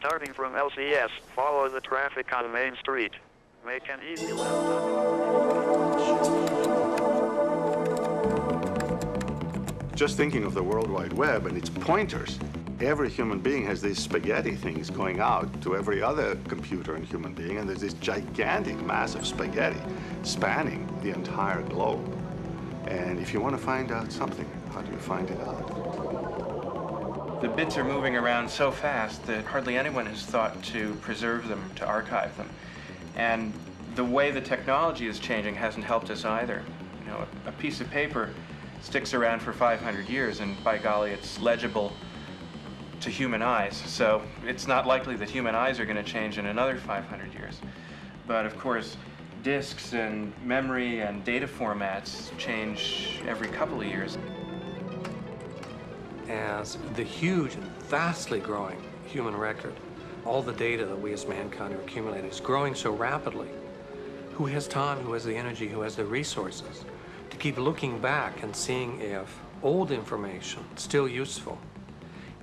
Starting from LCS, follow the traffic on Main Street. Make an easy left. Just thinking of the World Wide Web and its pointers, every human being has these spaghetti things going out to every other computer and human being, and there's this gigantic, massive spaghetti spanning the entire globe. And if you want to find out something, how do you find it out? The bits are moving around so fast that hardly anyone has thought to preserve them, to archive them. And the way the technology is changing hasn't helped us either. You know, a piece of paper sticks around for 500 years, and by golly, it's legible to human eyes. So it's not likely that human eyes are going to change in another 500 years. But of course, disks and memory and data formats change every couple of years. As the huge and vastly growing human record, all the data that we as mankind are accumulating is growing so rapidly. Who has time, who has the energy, who has the resources to keep looking back and seeing if old information, still useful,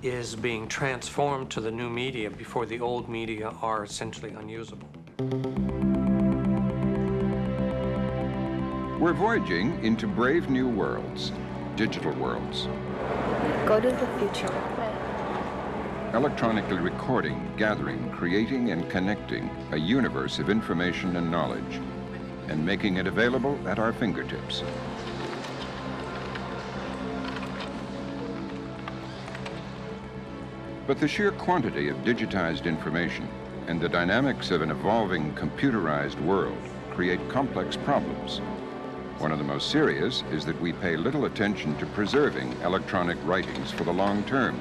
is being transformed to the new media before the old media are essentially unusable? We're voyaging into brave new worlds, digital worlds. Go to the future. Electronically recording, gathering, creating, and connecting a universe of information and knowledge, and making it available at our fingertips. But the sheer quantity of digitized information and the dynamics of an evolving computerized world create complex problems. One of the most serious is that we pay little attention to preserving electronic writings for the long term,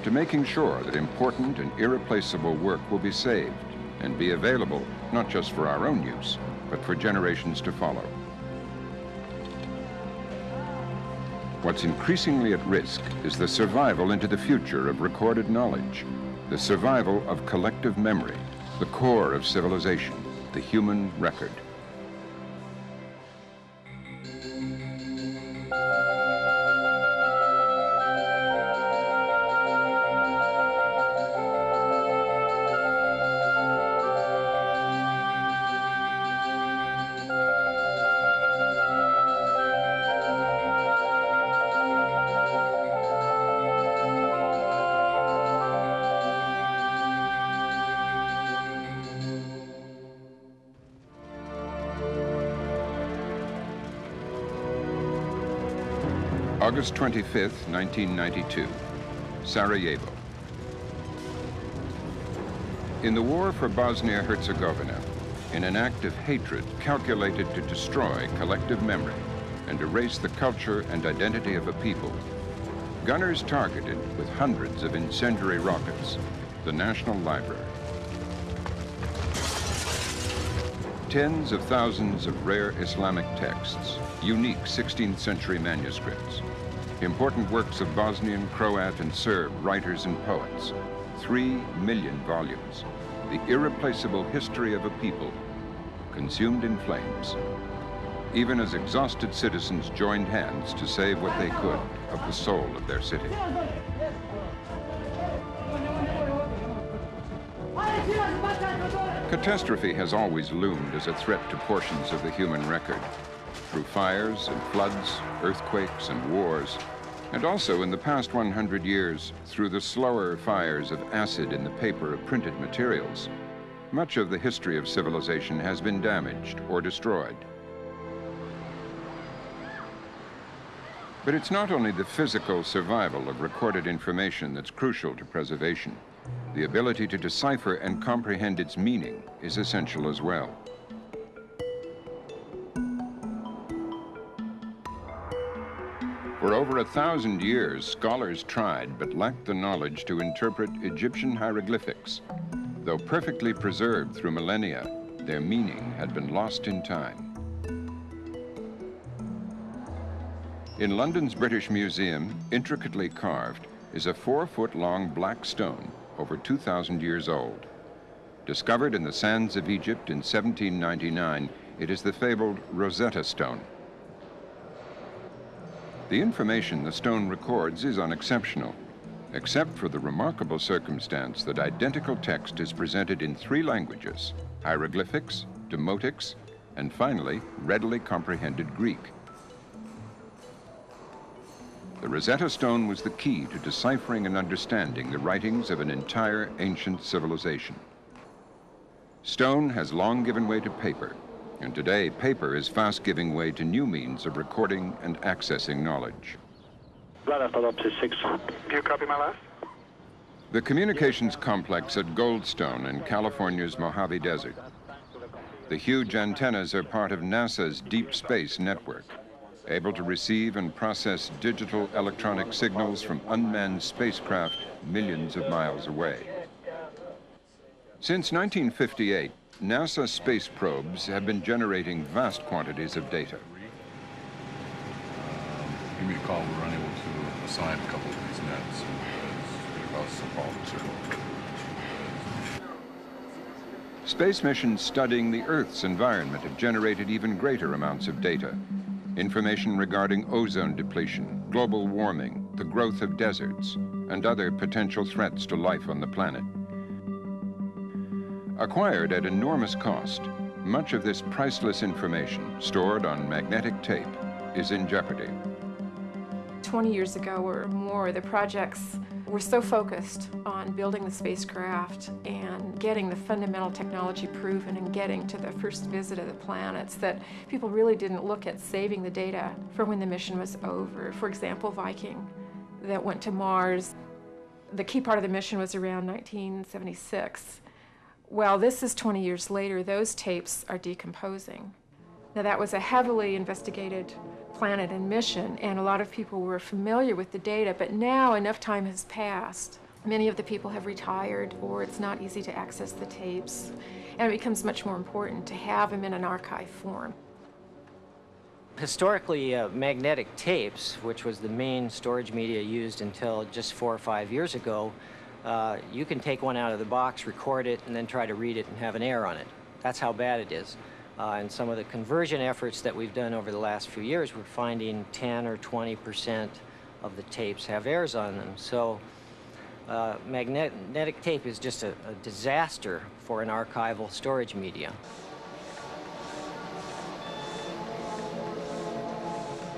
to making sure that important and irreplaceable work will be saved and be available not just for our own use, but for generations to follow. What's increasingly at risk is the survival into the future of recorded knowledge, the survival of collective memory, the core of civilization, the human record. August 25th, 1992, Sarajevo. In the war for Bosnia-Herzegovina, in an act of hatred calculated to destroy collective memory and erase the culture and identity of a people, gunners targeted with hundreds of incendiary rockets the National Library. Tens of thousands of rare Islamic texts, unique 16th century manuscripts, important works of Bosnian, Croat, and Serb writers and poets, 3 million volumes, the irreplaceable history of a people, consumed in flames, even as exhausted citizens joined hands to save what they could of the soul of their city. Catastrophe has always loomed as a threat to portions of the human record, through fires and floods, earthquakes and wars, and also in the past 100 years through the slower fires of acid in the paper of printed materials. Much of the history of civilization has been damaged or destroyed. But it's not only the physical survival of recorded information that's crucial to preservation. The ability to decipher and comprehend its meaning is essential as well. For over 1,000 years, scholars tried but lacked the knowledge to interpret Egyptian hieroglyphics. Though perfectly preserved through millennia, their meaning had been lost in time. In London's British Museum, intricately carved, is a 4-foot-long black stone, over 2,000 years old. Discovered in the sands of Egypt in 1799, it is the fabled Rosetta Stone. The information the stone records is unexceptional. except for the remarkable circumstance that identical text is presented in 3 languages: hieroglyphics, demotics, and finally, readily comprehended Greek. The Rosetta Stone was the key to deciphering and understanding the writings of an entire ancient civilization. Stone has long given way to paper, and today paper is fast giving way to new means of recording and accessing knowledge. Up to 6. Do you copy my last? The communications complex at Goldstone in California's Mojave Desert. The huge antennas are part of NASA's deep space network, able to receive and process digital electronic signals from unmanned spacecraft millions of miles away. Since 1958, NASA space probes have been generating vast quantities of data. Give me a call. We're unable to assign a couple of these nets because it causes some problems here. Space missions studying the Earth's environment have generated even greater amounts of data. Information regarding ozone depletion, global warming, the growth of deserts, and other potential threats to life on the planet. Acquired at enormous cost, much of this priceless information, stored on magnetic tape, is in jeopardy. 20 years ago or more, the projects were so focused on building the spacecraft and getting the fundamental technology proven and getting to the first visit of the planets that people really didn't look at saving the data for when the mission was over. For example, Viking, that went to Mars. The key part of the mission was around 1976. Well, this is 20 years later. Those tapes are decomposing. Now, that was a heavily investigated planet and mission, and a lot of people were familiar with the data, but now enough time has passed. Many of the people have retired, or it's not easy to access the tapes, and it becomes much more important to have them in an archive form. Historically, magnetic tapes, which was the main storage media used until just 4 or 5 years ago, you can take one out of the box, record it, and then try to read it and have an error on it. That's how bad it is. And some of the conversion efforts that we've done over the last few years, we're finding 10 or 20% of the tapes have errors on them. So magnetic tape is just a disaster for an archival storage media.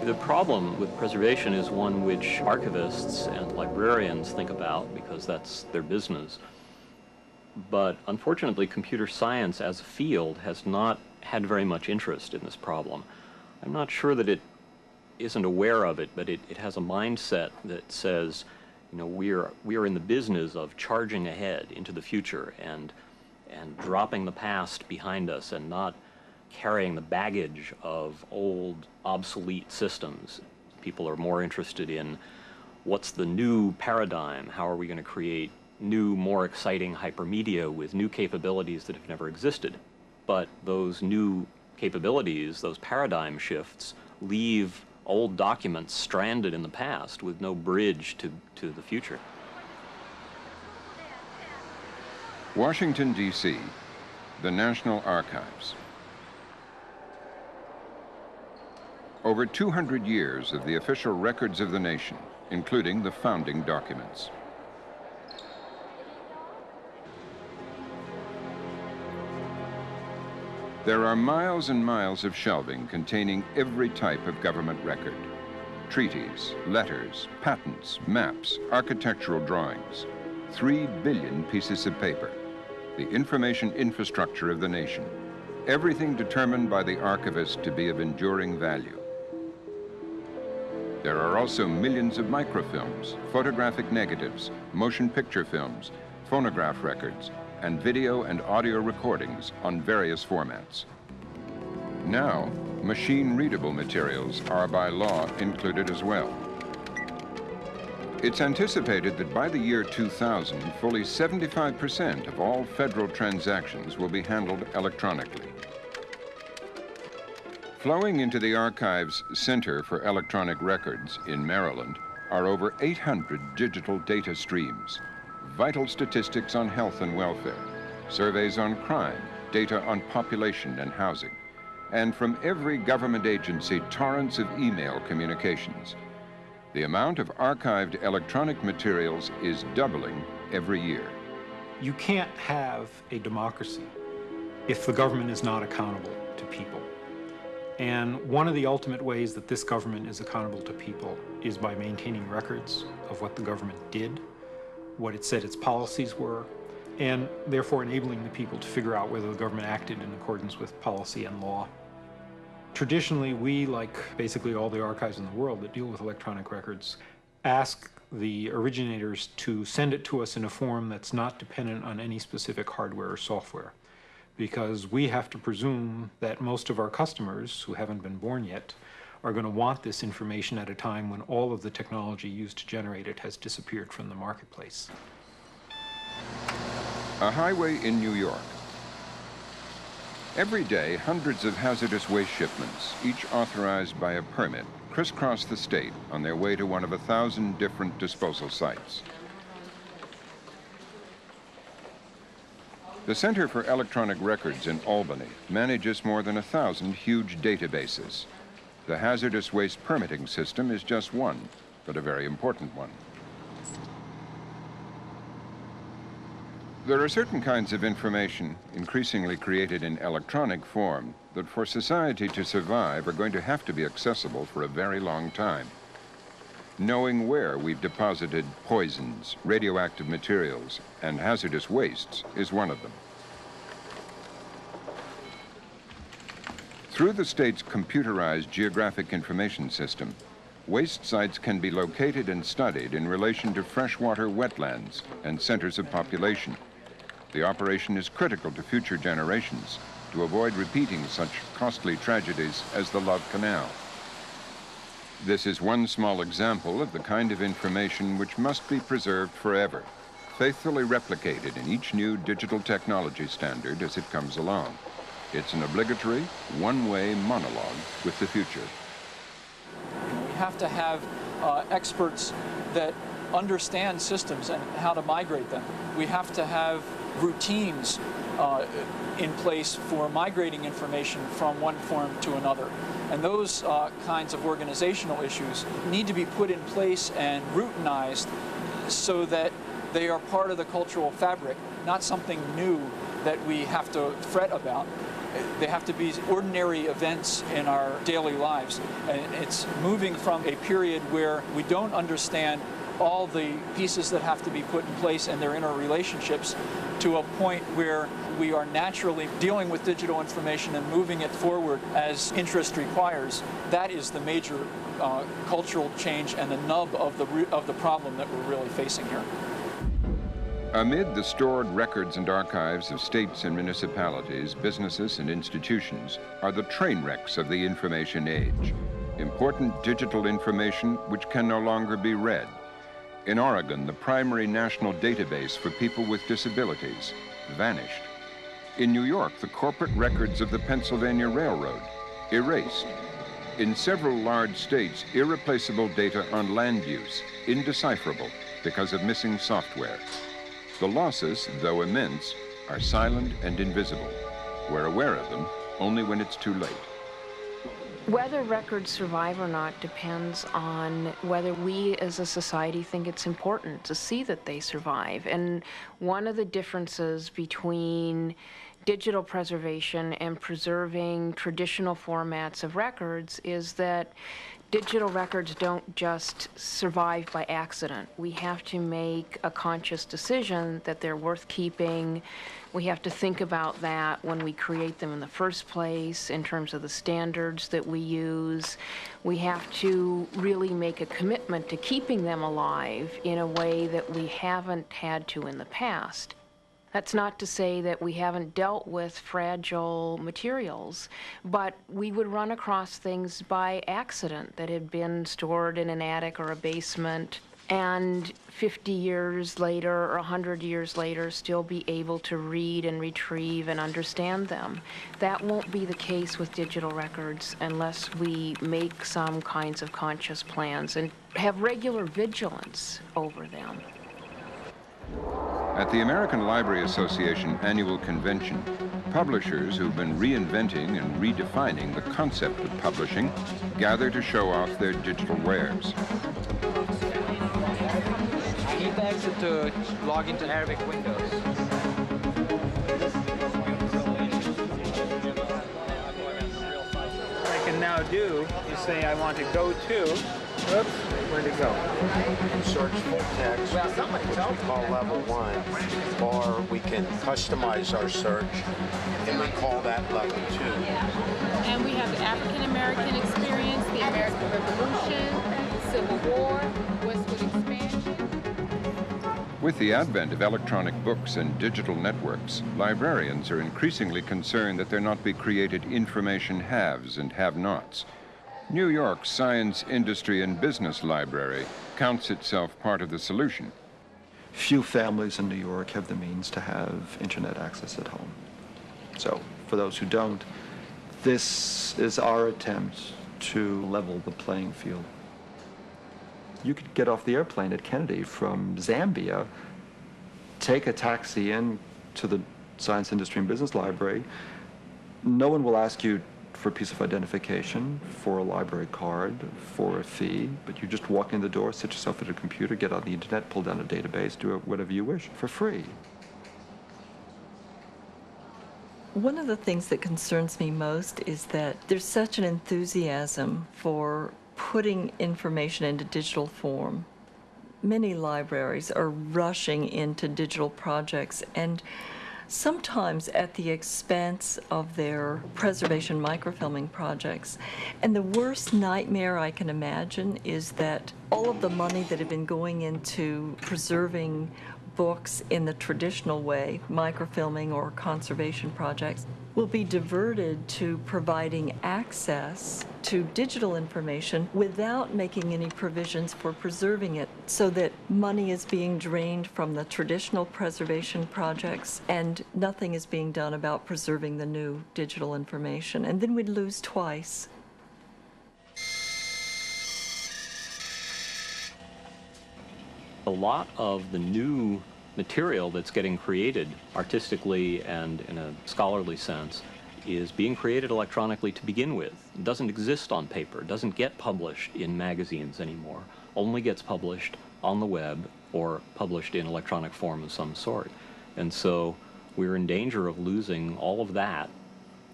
The problem with preservation is one which archivists and librarians think about because that's their business. But unfortunately, computer science as a field has not had very much interest in this problem. I'm not sure that it isn't aware of it, but it has a mindset that says, you know, we are in the business of charging ahead into the future and dropping the past behind us and not carrying the baggage of old, obsolete systems. People are more interested in what's the new paradigm, how are we going to create new, more exciting hypermedia with new capabilities that have never existed. But those new capabilities, those paradigm shifts, leave old documents stranded in the past with no bridge to the future. Washington, D.C., the National Archives. Over 200 years of the official records of the nation, including the founding documents. There are miles and miles of shelving containing every type of government record. Treaties, letters, patents, maps, architectural drawings. 3 billion pieces of paper. The information infrastructure of the nation. Everything determined by the archivist to be of enduring value. There are also millions of microfilms, photographic negatives, motion picture films, phonograph records, and video and audio recordings on various formats. Now, machine-readable materials are by law included as well. It's anticipated that by the year 2000, fully 75% of all federal transactions will be handled electronically. Flowing into the Archives Center for Electronic Records in Maryland are over 800 digital data streams, vital statistics on health and welfare, surveys on crime, data on population and housing, and from every government agency, torrents of email communications. The amount of archived electronic materials is doubling every year. You can't have a democracy if the government is not accountable to people. And one of the ultimate ways that this government is accountable to people is by maintaining records of what the government did, what it said its policies were, and therefore enabling the people to figure out whether the government acted in accordance with policy and law. Traditionally, we, like basically all the archives in the world that deal with electronic records, ask the originators to send it to us in a form that's not dependent on any specific hardware or software, because we have to presume that most of our customers, who haven't been born yet, are going to want this information at a time when all of the technology used to generate it has disappeared from the marketplace. A highway in New York. Every day, hundreds of hazardous waste shipments, each authorized by a permit, crisscross the state on their way to one of 1,000 different disposal sites. The Center for Electronic Records in Albany manages more than 1,000 huge databases. The hazardous waste permitting system is just one, but a very important one. There are certain kinds of information, increasingly created in electronic form, that for society to survive are going to have to be accessible for a very long time. Knowing where we've deposited poisons, radioactive materials, and hazardous wastes is one of them. Through the state's computerized geographic information system, waste sites can be located and studied in relation to freshwater wetlands and centers of population. The operation is critical to future generations to avoid repeating such costly tragedies as the Love Canal. This is one small example of the kind of information which must be preserved forever, faithfully replicated in each new digital technology standard as it comes along. It's an obligatory, one-way monologue with the future. We have to have experts that understand systems and how to migrate them. We have to have routines in place for migrating information from one form to another. And those kinds of organizational issues need to be put in place and routinized so that they are part of the cultural fabric, not something new that we have to fret about. They have to be ordinary events in our daily lives. And it's moving from a period where we don't understand all the pieces that have to be put in place and their interrelationships to a point where we are naturally dealing with digital information and moving it forward as interest requires. That is the major cultural change and the nub of the problem that we're really facing here. Amid the stored records and archives of states and municipalities, businesses and institutions are the train wrecks of the information age. Important digital information which can no longer be read. In Oregon, the primary national database for people with disabilities vanished. In New York, the corporate records of the Pennsylvania Railroad erased. In several large states, irreplaceable data on land use indecipherable because of missing software. The losses, though immense, are silent and invisible. We're aware of them only when it's too late. Whether records survive or not depends on whether we as a society think it's important to see that they survive. And one of the differences between digital preservation and preserving traditional formats of records is that digital records don't just survive by accident. We have to make a conscious decision that they're worth keeping. We have to think about that when we create them in the first place in terms of the standards that we use. We have to really make a commitment to keeping them alive in a way that we haven't had to in the past. That's not to say that we haven't dealt with fragile materials, but we would run across things by accident that had been stored in an attic or a basement, and 50 years later or 100 years later still be able to read and retrieve and understand them. That won't be the case with digital records unless we make some kinds of conscious plans and have regular vigilance over them. At the American Library Association annual convention, publishers who've been reinventing and redefining the concept of publishing gather to show off their digital wares. I need the exit to log into Arabic Windows. What I can now do is say I want to go to, oops, where'd it go? We can search full text, which we call level 1, or we can customize our search, and we call that level 2. And we have the African American experience, the American Revolution, the Civil War, Westward Expansion. With the advent of electronic books and digital networks, librarians are increasingly concerned that there not be created information haves and have-nots. New York's Science, Industry, and Business Library counts itself part of the solution. Few families in New York have the means to have internet access at home. So, for those who don't, this is our attempt to level the playing field. You could get off the airplane at Kennedy from Zambia, take a taxi in to the Science, Industry, and Business Library. No one will ask you for a piece of identification, for a library card, for a fee, but you just walk in the door, sit yourself at a computer, get on the internet, pull down a database, do whatever you wish for free. One of the things that concerns me most is that there's such an enthusiasm for putting information into digital form. Many libraries are rushing into digital projects, and sometimes at the expense of their preservation microfilming projects. And the worst nightmare I can imagine is that all of the money that had been going into preserving books in the traditional way, microfilming or conservation projects, will be diverted to providing access to digital information without making any provisions for preserving it, so that money is being drained from the traditional preservation projects and nothing is being done about preserving the new digital information. And then we'd lose twice. A lot of the new material that's getting created artistically and in a scholarly sense is being created electronically to begin with. It doesn't exist on paper, it doesn't get published in magazines anymore, only gets published on the web or published in electronic form of some sort. And so we're in danger of losing all of that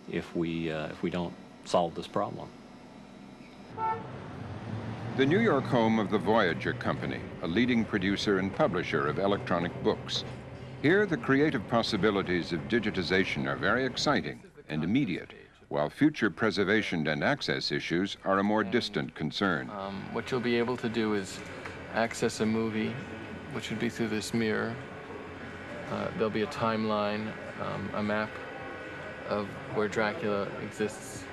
if we don't solve this problem. The New York home of the Voyager Company, a leading producer and publisher of electronic books. Here, the creative possibilities of digitization are very exciting and immediate, while future preservation and access issues are a more distant concern. What you'll be able to do is access a movie, which would be through this mirror. There'll be a timeline, a map of where Dracula exists.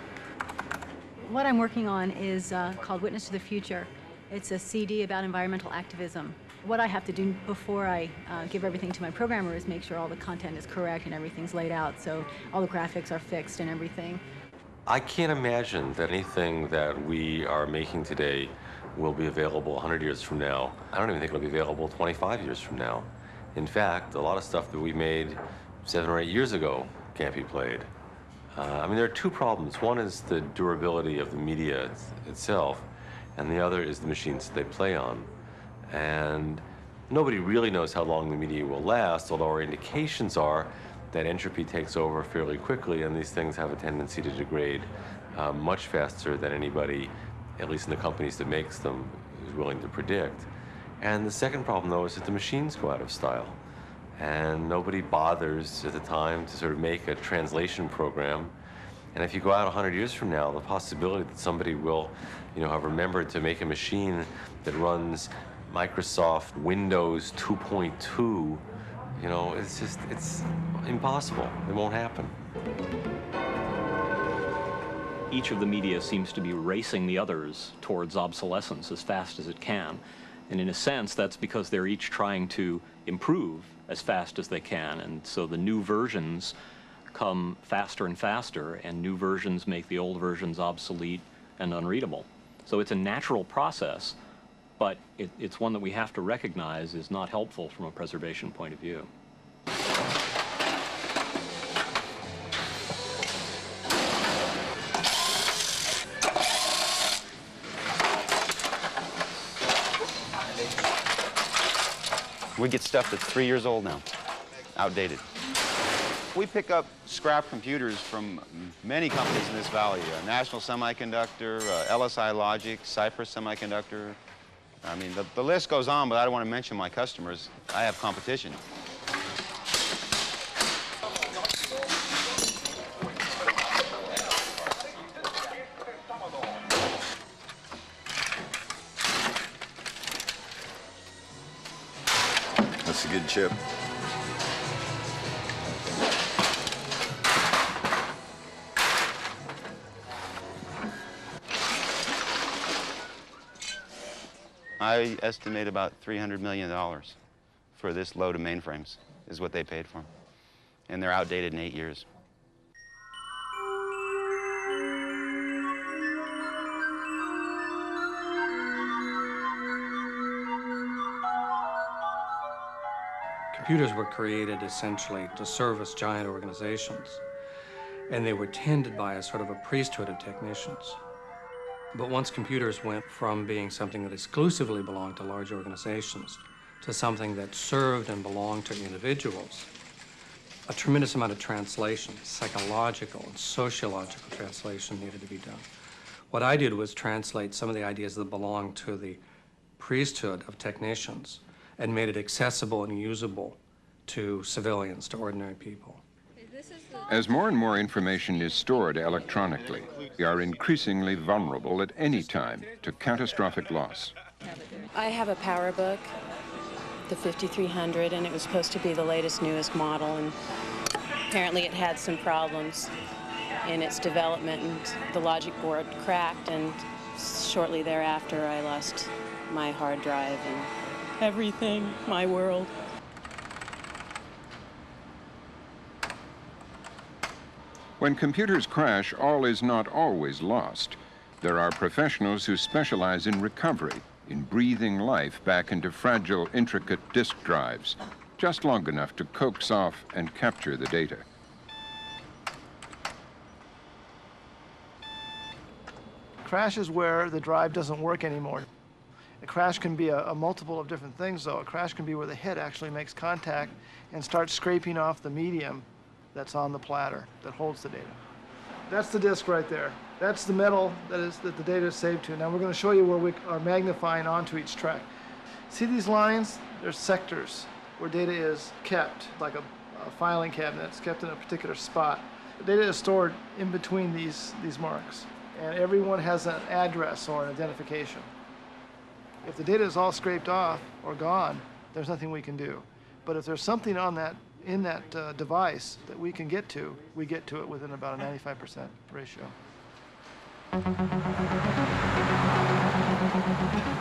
What I'm working on is called Witness to the Future. It's a CD about environmental activism. What I have to do before I give everything to my programmer is make sure all the content is correct and everything's laid out, so all the graphics are fixed and everything. I can't imagine that anything that we are making today will be available 100 years from now. I don't even think it'll be available 25 years from now. In fact, a lot of stuff that we made 7 or 8 years ago can't be played. I mean, there are two problems. One is the durability of the media itself, and the other is the machines that they play on. And nobody really knows how long the media will last, although our indications are that entropy takes over fairly quickly, and these things have a tendency to degrade much faster than anybody, at least in the companies that makes them, is willing to predict. And the second problem, though, is that the machines go out of style. And nobody bothers at the time to sort of make a translation program. And if you go out 100 years from now, the possibility that somebody will, have remembered to make a machine that runs Microsoft Windows 2.2, it's impossible. It won't happen. Each of the media seems to be racing the others towards obsolescence as fast as it can. And in a sense, that's because they're each trying to improve as fast as they can. And so the new versions come faster and faster, and new versions make the old versions obsolete and unreadable. So it's a natural process but it's one that we have to recognize is not helpful from a preservation point of view. We get stuff that's 3 years old now, outdated. We pick up scrap computers from many companies in this valley, National Semiconductor, LSI Logic, Cypress Semiconductor. I mean, the list goes on, but I don't want to mention my customers. I have competition. That's a good chip. I estimate about $300 million for this load of mainframes is what they paid for them. And they're outdated in 8 years. Computers were created essentially to service giant organizations, and they were tended by a sort of a priesthood of technicians. But once computers went from being something that exclusively belonged to large organizations to something that served and belonged to individuals, a tremendous amount of translation, psychological and sociological translation needed to be done. What I did was translate some of the ideas that belonged to the priesthood of technicians and made it accessible and usable to civilians, to ordinary people. As more and more information is stored electronically, we are increasingly vulnerable at any time to catastrophic loss. I have a PowerBook, the 5300, and it was supposed to be the latest, newest model, and apparently it had some problems in its development, and the logic board cracked, and shortly thereafter I lost my hard drive and everything, my world. When computers crash, all is not always lost. There are professionals who specialize in recovery, in breathing life back into fragile, intricate disk drives, just long enough to coax off and capture the data. Crash is where the drive doesn't work anymore. A crash can be a multiple of different things, though. A crash can be where the head actually makes contact and starts scraping off the medium that's on the platter that holds the data. That's the disk right there. That's the metal that the data is saved to. Now we're going to show you where we are magnifying onto each track. See these lines? There's sectors where data is kept, like a filing cabinet. It's kept in a particular spot. The data is stored in between these marks, and everyone has an address or an identification. If the data is all scraped off or gone, there's nothing we can do. But if there's something on that in that device that we can get to, we get to it within about a 95% ratio.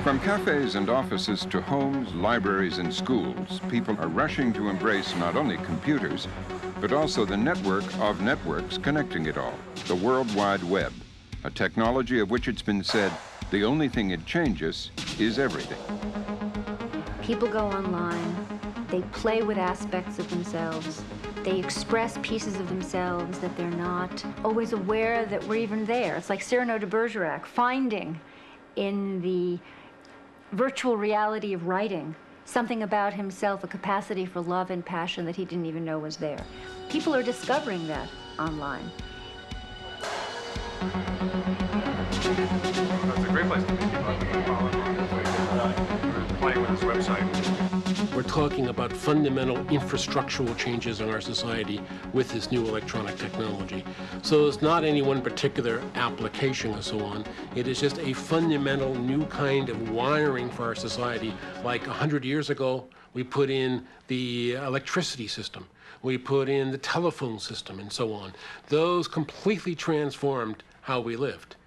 From cafes and offices to homes, libraries, and schools, people are rushing to embrace not only computers, but also the network of networks connecting it all, the World Wide Web, a technology of which it's been said, the only thing it changes is everything. People go online. They play with aspects of themselves. They express pieces of themselves that they're not always aware that were even there. It's like Cyrano de Bergerac finding in the virtual reality of writing something about himself, a capacity for love and passion that he didn't even know was there. People are discovering that online. That's a great place to be. Playing with this website. We're talking about fundamental infrastructural changes in our society with this new electronic technology. So it's not any one particular application or so on. It is just a fundamental new kind of wiring for our society. Like 100 years ago, we put in the electricity system. We put in the telephone system and so on. Those completely transformed how we lived.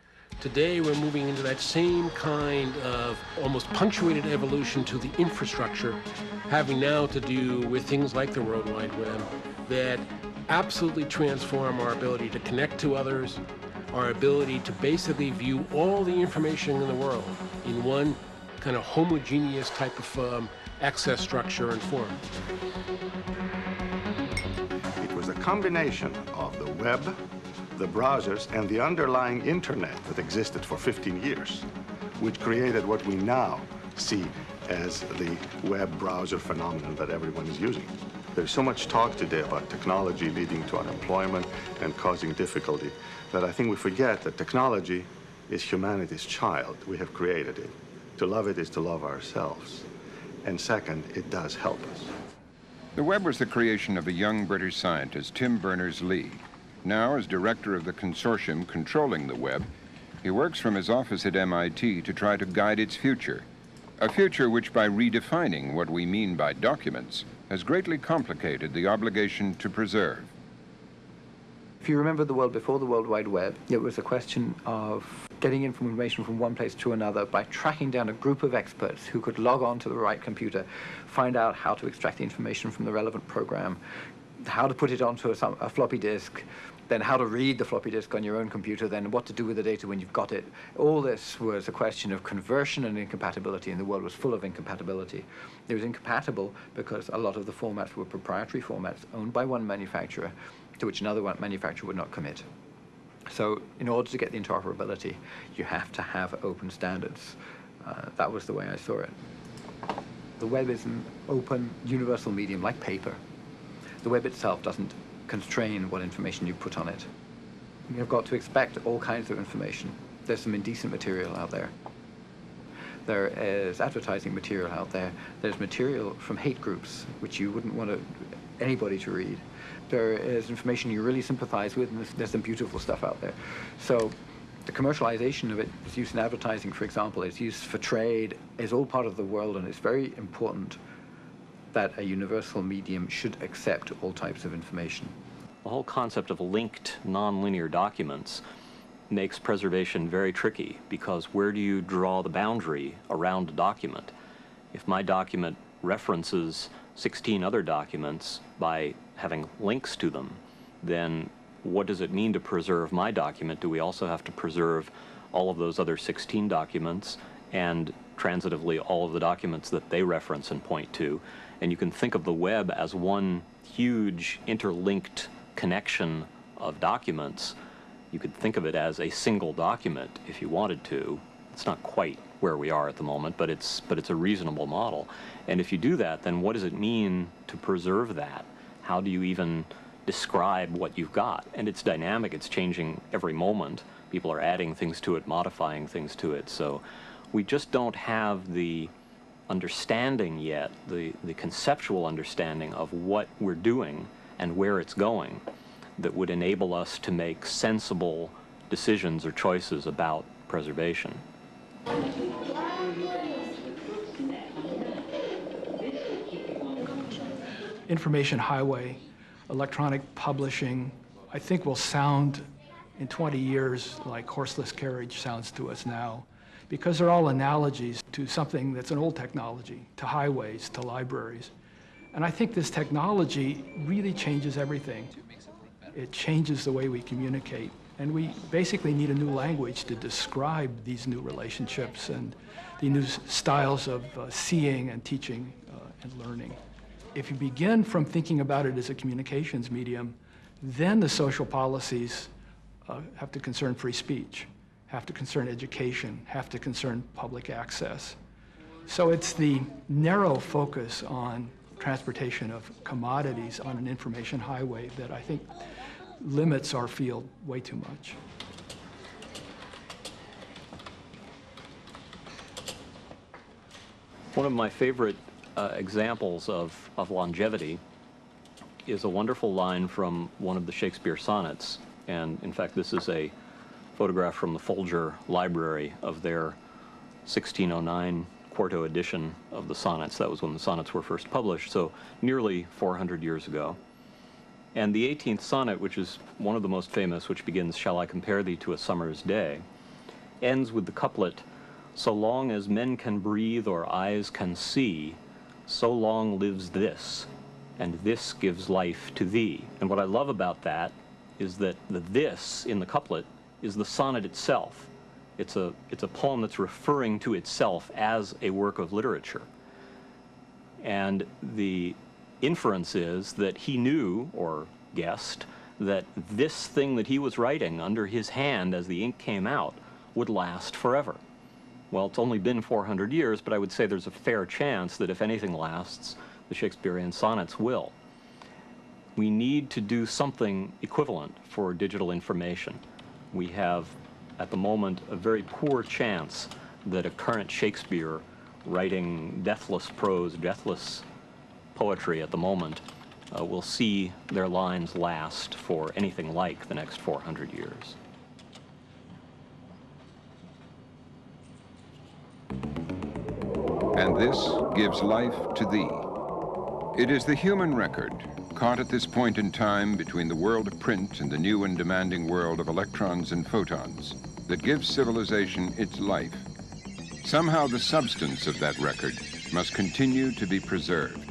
Today, we're moving into that same kind of almost punctuated evolution to the infrastructure, having now to do with things like the World Wide Web that absolutely transform our ability to connect to others, our ability to basically view all the information in the world in one kind of homogeneous type of access structure and form. It was a combination of the web, the browsers, and the underlying internet that existed for 15 years, which created what we now see as the web browser phenomenon that everyone is using. There's so much talk today about technology leading to unemployment and causing difficulty that I think we forget that technology is humanity's child. We have created it. To love it is to love ourselves. And second, it does help us. The web was the creation of a young British scientist, Tim Berners-Lee. Now, as director of the consortium controlling the web, he works from his office at MIT to try to guide its future. A future which, by redefining what we mean by documents, has greatly complicated the obligation to preserve. If you remember the world before the World Wide Web, it was a question of getting information from one place to another by tracking down a group of experts who could log on to the right computer, find out how to extract the information from the relevant program, how to put it onto a floppy disk, then how to read the floppy disk on your own computer, then what to do with the data when you've got it. All this was a question of conversion and incompatibility, and the world was full of incompatibility. It was incompatible because a lot of the formats were proprietary formats owned by one manufacturer to which another manufacturer would not commit. So in order to get the interoperability, you have to have open standards. That was the way I saw it. The web is an open, universal medium like paper. The web itself doesn't constrain what information you put on it. You've got to expect all kinds of information. There's some indecent material out there. There is advertising material out there. There's material from hate groups, which you wouldn't want anybody to read. There is information you really sympathize with, and there's some beautiful stuff out there. So the commercialization of it, its use in advertising, for example, its use for trade, is all part of the world, and it's very important that a universal medium should accept all types of information. The whole concept of linked nonlinear documents makes preservation very tricky, because where do you draw the boundary around a document? If my document references 16 other documents by having links to them, then what does it mean to preserve my document? Do we also have to preserve all of those other 16 documents and transitively all of the documents that they reference and point to? And you can think of the web as one huge interlinked connection of documents. You could think of it as a single document if you wanted to. It's not quite where we are at the moment, but it's a reasonable model. And if you do that, then what does it mean to preserve that? How do you even describe what you've got? And it's dynamic, it's changing every moment. People are adding things to it, modifying things to it. So we just don't have the understanding yet, the conceptual understanding of what we're doing and where it's going that would enable us to make sensible decisions or choices about preservation. Information highway, electronic publishing, I think will sound in 20 years like horseless carriage sounds to us now, because they're all analogies to something that's an old technology, to highways, to libraries. And I think this technology really changes everything. It changes the way we communicate. And we basically need a new language to describe these new relationships and the new styles of seeing and teaching and learning. If you begin from thinking about it as a communications medium, then the social policies have to concern free speech, have to concern education, have to concern public access. So it's the narrow focus on transportation of commodities on an information highway that I think limits our field way too much. One of my favorite examples of longevity is a wonderful line from one of the Shakespeare sonnets. And in fact, this is a photograph from the Folger Library of their 1609 quarto edition of the sonnets. That was when the sonnets were first published, so nearly 400 years ago. And the 18th sonnet, which is one of the most famous, which begins, "Shall I compare thee to a summer's day," ends with the couplet, "So long as men can breathe or eyes can see, so long lives this, and this gives life to thee." And what I love about that is that the "this" in the couplet is the sonnet itself. It's a poem that's referring to itself as a work of literature. And the inference is that he knew, or guessed, that this thing that he was writing under his hand as the ink came out would last forever. Well, it's only been 400 years, but I would say there's a fair chance that if anything lasts, the Shakespearean sonnets will. We need to do something equivalent for digital information. We have, at the moment, a very poor chance that a current Shakespeare writing deathless prose, deathless poetry at the moment will see their lines last for anything like the next 400 years. And this gives life to thee. It is the human record, caught at this point in time between the world of print and the new and demanding world of electrons and photons, that gives civilization its life. Somehow the substance of that record must continue to be preserved.